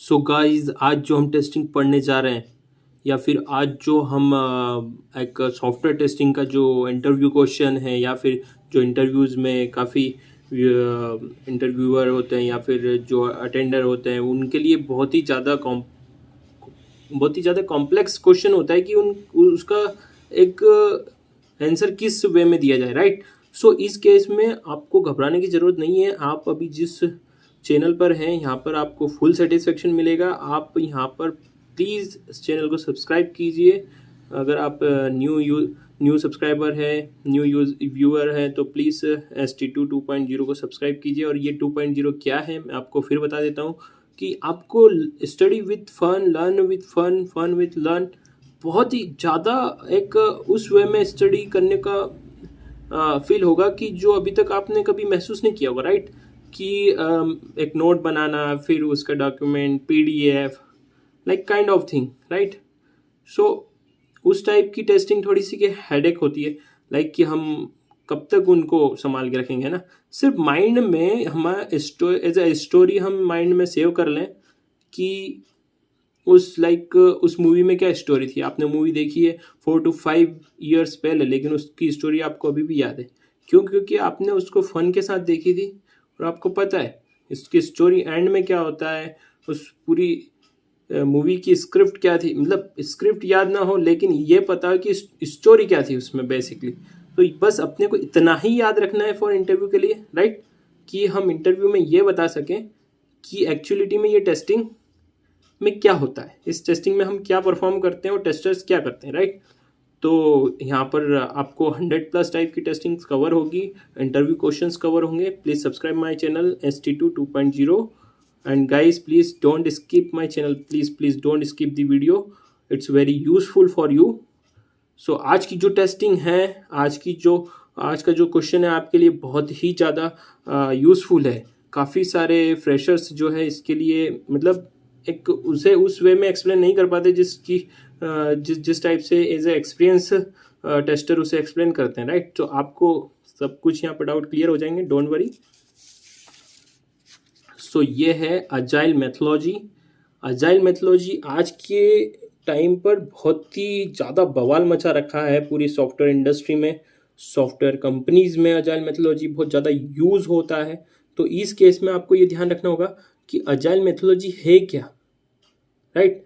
So guys, आज जो हम टेस्टिंग पढ़ने जा रहे हैं या फिर आज जो हम एक सॉफ्टवेयर टेस्टिंग का जो इंटरव्यू क्वेश्चन है या फिर जो इंटरव्यूज़ में काफ़ी इंटरव्यूअर होते हैं या फिर जो अटेंडर होते हैं उनके लिए बहुत ही ज़्यादा कॉम्प्लेक्स क्वेश्चन होता है कि उसका एक आंसर किस वे में दिया जाए, राइट। सो इस केस में आपको घबराने की ज़रूरत नहीं है। आप अभी जिस चैनल पर हैं यहाँ पर आपको फुल सेटिस्फेक्शन मिलेगा। आप यहाँ पर प्लीज़ इस चैनल को सब्सक्राइब कीजिए। अगर आप न्यू सब्सक्राइबर है, न्यू व्यूअर है तो प्लीज़ ST2 2.0 को सब्सक्राइब कीजिए। और ये 2.0 क्या है मैं आपको फिर बता देता हूँ कि आपको study with fun, learn with fun, fun with learn बहुत ही ज़्यादा एक उस वे में स्टडी करने का फील होगा कि जो अभी तक आपने कभी महसूस नहीं किया होगा, राइट। कि एक नोट बनाना, फिर उसका document, PDF, like kind of thing, right. So उस टाइप की टेस्टिंग थोड़ी सी हेडेक होती है, लाइक कि हम कब तक उनको संभाल के रखेंगे, है ना। सिर्फ माइंड में हमारा एज ए स्टोरी हम माइंड में सेव कर लें कि उस मूवी में क्या स्टोरी थी। आपने मूवी देखी है 4 to 5 ईयर्स पहले, लेकिन उसकी स्टोरी आपको अभी भी याद है। क्यों? क्योंकि आपने उसको फन के साथ देखी थी और आपको पता है इसकी स्टोरी एंड में क्या होता है। उस पूरी मूवी की स्क्रिप्ट क्या थी, मतलब स्क्रिप्ट याद ना हो लेकिन ये पता है कि स्टोरी क्या थी उसमें बेसिकली। तो बस अपने को इतना ही याद रखना है फॉर इंटरव्यू के लिए, राइट। कि हम इंटरव्यू में ये बता सकें कि एक्चुअलिटी में ये टेस्टिंग में क्या होता है, इस टेस्टिंग में हम क्या परफॉर्म करते हैं और टेस्टर्स क्या करते हैं, राइट। तो यहाँ पर आपको 100+ टाइप की टेस्टिंग्स कवर होगी, इंटरव्यू क्वेश्चंस कवर होंगे। Please subscribe my channel ST2 2.0 and guys please don't skip my channel, please don't skip the video, it's very useful for you. So आज की जो टेस्टिंग है, आज का जो क्वेश्चन है आपके लिए बहुत ही ज़्यादा यूज़फुल है। काफ़ी सारे फ्रेशर्स जो है इसके लिए मतलब एक उसे उस वे में एक्सप्लेन नहीं कर पाते जिस टाइप से एज ए एक्सपीरियंस टेस्टर उसे एक्सप्लेन करते हैं, राइट। तो आपको सब कुछ यहाँ पर डाउट क्लियर हो जाएंगे, डोंट वरी। सो ये है अजाइल मेथोलॉजी। अजाइल मेथोलॉजी आज के टाइम पर बहुत ही ज़्यादा बवाल मचा रखा है पूरी सॉफ्टवेयर इंडस्ट्री में, सॉफ्टवेयर कंपनीज में अजाइल मेथोलॉजी बहुत ज़्यादा यूज़ होता है। तो इस केस में आपको ये ध्यान रखना होगा कि अजाइल मेथोलॉजी है क्या, राइट।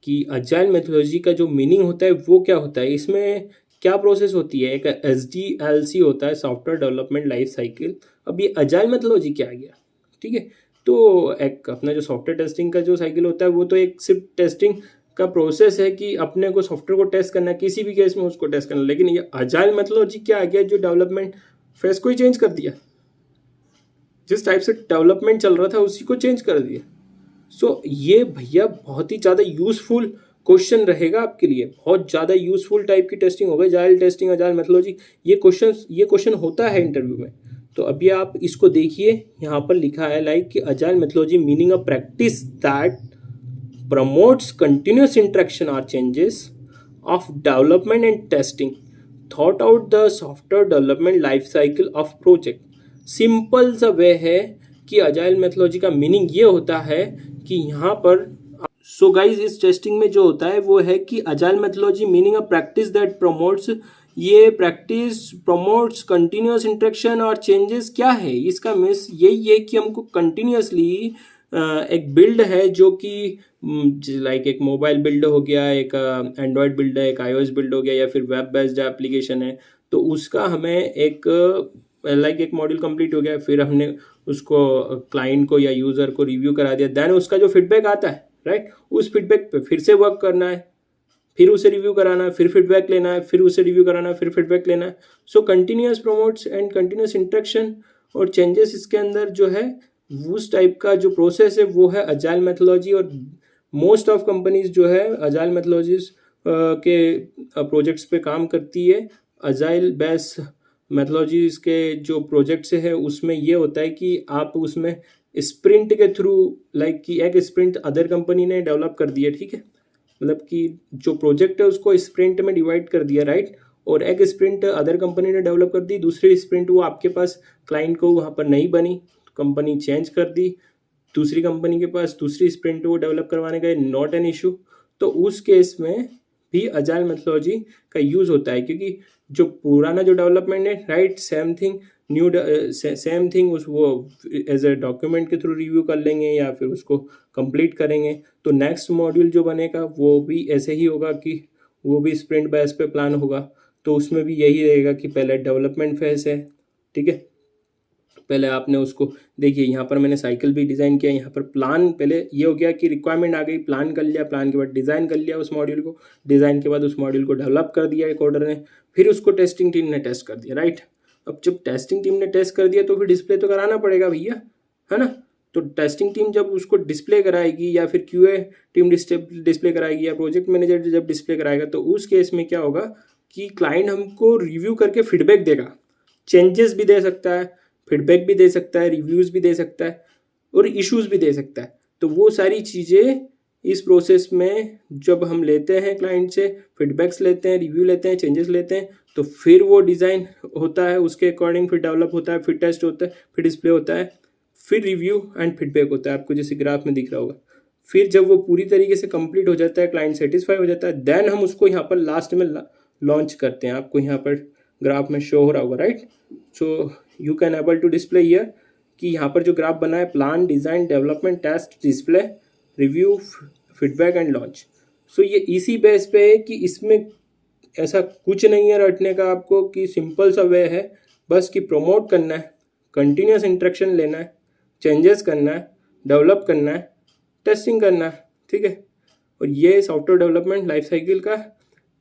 कि अजाइल मेथोलॉजी का जो मीनिंग होता है वो क्या होता है, इसमें क्या प्रोसेस होती है। एक SDLC होता है, सॉफ्टवेयर डेवलपमेंट लाइफ साइकिल। अब ये अजाइल मेथोलॉजी क्या आ गया, ठीक है। तो एक अपना जो सॉफ्टवेयर टेस्टिंग का जो साइकिल होता है वो तो एक सिर्फ टेस्टिंग का प्रोसेस है कि अपने को सॉफ्टवेयर को टेस्ट करना है, किसी भी केस में उसको टेस्ट करना है। लेकिन ये अजाइल मेथोलॉजी क्या आ गया जो डेवलपमेंट फेस को ही चेंज कर दिया, जिस टाइप से डेवलपमेंट चल रहा था उसी को चेंज कर दिया। सो ये भैया बहुत ही ज़्यादा यूजफुल क्वेश्चन रहेगा आपके लिए, बहुत ज़्यादा यूजफुल टाइप की टेस्टिंग होगा अजाइल टेस्टिंग, अजाइल मेथोलॉजी। ये क्वेश्चन होता है इंटरव्यू में। तो अभी आप इसको देखिए, यहाँ पर लिखा है लाइक कि agile methodology meaning a practice that promotes continuous interaction और changes of development and testing थॉट आउट the software development life cycle of project. Simple सा वे है कि अजाइल मेथोलॉजी का मीनिंग ये होता है कि यहाँ पर सो गाइज इस टेस्टिंग में जो होता है वो है कि agile methodology meaning a practice that promotes, ये प्रैक्टिस प्रमोट्स कंटिन्यूस इंटरेक्शन और चेंजेस। क्या है इसका मीन्स यही है कि हमको कंटिन्यूसली एक बिल्ड है जो कि लाइक एक मोबाइल बिल्ड हो गया, एक एंड्रॉयड बिल्ड है, एक iOS बिल्ड हो गया या फिर वेब बेस्ड एप्लीकेशन है। तो उसका हमें एक एक मॉड्यूल कंप्लीट हो गया, फिर हमने उसको क्लाइंट को या यूज़र को रिव्यू करा दिया, देन उसका जो फीडबैक आता है, राइट, उस फीडबैक पे फिर से वर्क करना है, फिर उसे रिव्यू कराना है, फिर फीडबैक लेना है, फिर उसे रिव्यू कराना है, फिर फीडबैक लेना है। So continuous promotes and continuous interaction और चेंजेस इसके अंदर जो है उस टाइप का जो प्रोसेस है वो है अजाइल मेथोलॉजी। और मोस्ट ऑफ कंपनीज जो है अजाइल मेथोलॉजीज के प्रोजेक्ट्स पे काम करती है। अजाइल बेस्ड मेथोलॉजीज के जो प्रोजेक्ट्स है उसमें ये होता है कि आप उसमें स्प्रिंट के थ्रू लाइक कि एक स्प्रिंट अदर कंपनी ने डेवलप कर दिया, ठीक है, मतलब कि जो प्रोजेक्ट है उसको स्प्रिंट में डिवाइड कर दिया, राइट। और एक स्प्रिंट अदर कंपनी ने डेवलप कर दी, दूसरी स्प्रिंट वो आपके पास क्लाइंट को वहाँ पर नहीं बनी, कंपनी चेंज कर दी, दूसरी कंपनी के पास दूसरी स्प्रिंट वो डेवलप करवाने का, नॉट एन इशू। तो उस केस में भी अजाइल मेथोडोलॉजी का यूज़ होता है, क्योंकि जो पुराना जो डेवलपमेंट है, right, same thing new same thing उस वो एज ए डॉक्यूमेंट के थ्रू रिव्यू कर लेंगे या फिर उसको कंप्लीट करेंगे। तो नेक्स्ट मॉड्यूल जो बनेगा वो भी ऐसे ही होगा कि वो भी स्प्रिंट बेस पे प्लान होगा। तो उसमें भी यही रहेगा कि पहले डेवलपमेंट फेज है, ठीक है, पहले आपने उसको देखिए, यहाँ पर मैंने साइकिल भी डिज़ाइन किया। यहाँ पर प्लान पहले ये हो गया कि रिक्वायरमेंट आ गई, प्लान कर लिया, प्लान के बाद डिज़ाइन कर लिया उस मॉड्यूल को, डिज़ाइन के बाद उस मॉड्यूल को डेवलप कर दिया कोडर ने, फिर उसको टेस्टिंग टीम ने टेस्ट कर दिया, राइट। अब जब टेस्टिंग टीम ने टेस्ट कर दिया तो फिर डिस्प्ले तो कराना पड़ेगा भैया, है ना। तो टेस्टिंग टीम जब उसको डिस्प्ले कराएगी या फिर क्यूए टीम डिस्प्ले कराएगी या प्रोजेक्ट मैनेजर जब डिस्प्ले कराएगा, तो उस केस में क्या होगा कि क्लाइंट हमको रिव्यू करके फीडबैक देगा, चेंजेस भी दे सकता है, फीडबैक भी दे सकता है, रिव्यूज़ भी दे सकता है और इश्यूज भी दे सकता है। तो वो सारी चीज़ें इस प्रोसेस में जब हम लेते हैं क्लाइंट से, फीडबैक्स लेते हैं, रिव्यू लेते हैं, चेंजेस लेते हैं, तो फिर वो डिज़ाइन होता है, उसके अकॉर्डिंग फिर डेवलप होता है, फिर टेस्ट होता है, फिर डिस्प्ले होता है, फिर रिव्यू एंड फीडबैक होता है, आपको जैसे ग्राफ में दिख रहा होगा। फिर जब वो पूरी तरीके से कंप्लीट हो जाता है, क्लाइंट सेटिस्फाई हो जाता है, देन हम उसको यहाँ पर लास्ट में लॉन्च करते हैं। आपको यहाँ पर ग्राफ में शो हो रहा होगा, right. So you can able to display here कि यहाँ पर जो ग्राफ बना है, plan, design, development, test, display, review, feedback and launch. So ये इसी बेस पे है कि इसमें ऐसा कुछ नहीं है रटने का आपको, कि सिंपल सा वे है बस कि प्रमोट करना है, कंटिन्यूस इंटरेक्शन लेना है, चेंजेस करना है, डेवलप करना है, टेस्टिंग करना है, ठीक है। और ये सॉफ्टवेयर डेवलपमेंट लाइफ साइकिल का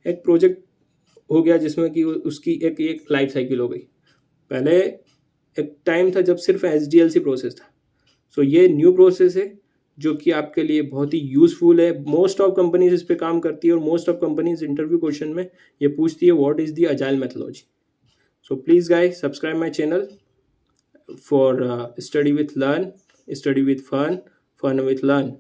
एक प्रोजेक्ट हो गया, जिसमें कि उसकी एक लाइफ साइकिल हो गई। पहले एक टाइम था जब सिर्फ SDLC प्रोसेस था। सो ये न्यू प्रोसेस है जो कि आपके लिए बहुत ही यूज़फुल है। मोस्ट ऑफ कंपनीज इस पे काम करती है और most of companies interview question में ये पूछती है what is the agile methodology. So please guys subscribe my channel for study with learn, study with fun, fun with learn.